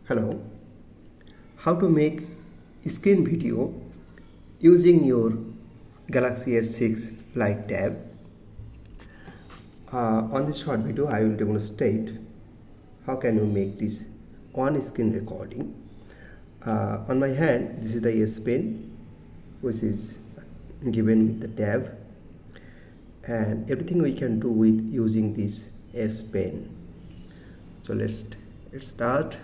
Hello, how to make screen video using your Galaxy S6 Lite tab. On this short video I will demonstrate how can you make this on-screen recording. On my hand this is the S Pen which is given with the tab, and everything we can do with using this S Pen. So let's start.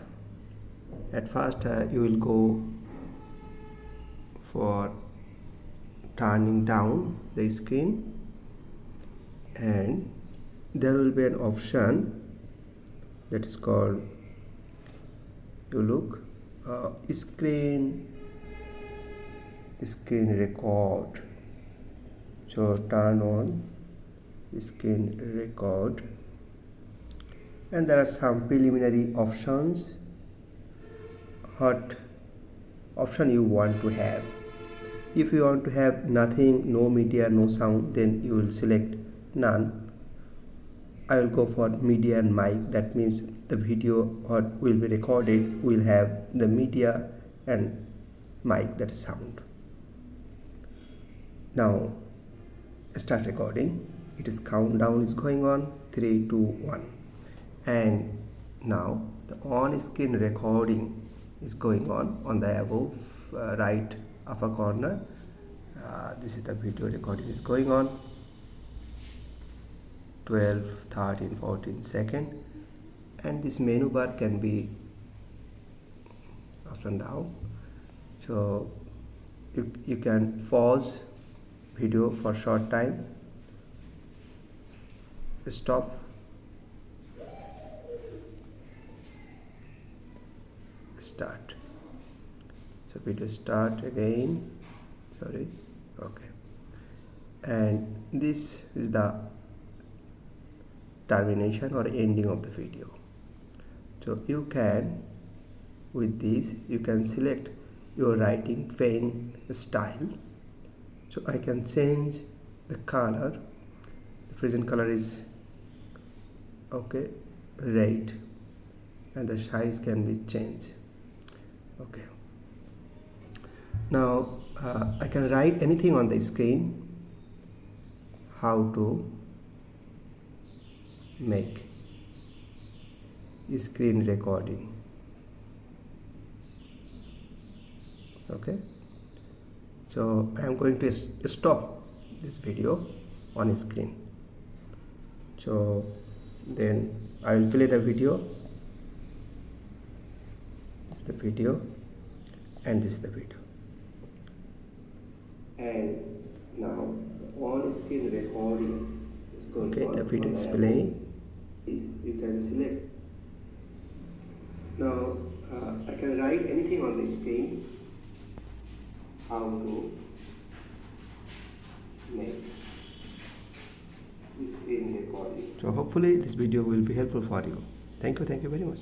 At first you will go for turning down the screen, and there will be an option that is called, you look, screen record. So turn on screen record, and there are some preliminary options. What option you want to have? If you want to have nothing, no media, no sound, then you will select none. I will go for media and mic. That means the video what will be recorded will have the media and mic, that is sound. Now start recording. It is countdown is going on. 3, 2, 1, and now the on-screen recording is going on the above right upper corner. This is the video recording is going on. 12, 13, 14 seconds, and this menu bar can be up and down. So you can pause video for short time, stop, start. So video start again, sorry, okay, and this is the termination or ending of the video. So you can, with this you can select your writing pen style. So I can change the color. The present color is okay, red, and the size can be changed. Okay, now I can write anything on the screen. How to make screen recording. Okay, so I am going to stop this video on screen. So then I will play the video. This is the video, and this is the video, and now on-screen recording is going on. Okay, the video is playing. You can select. Now I can write anything on the screen. How to make screen recording. So hopefully this video will be helpful for you. Thank you very much.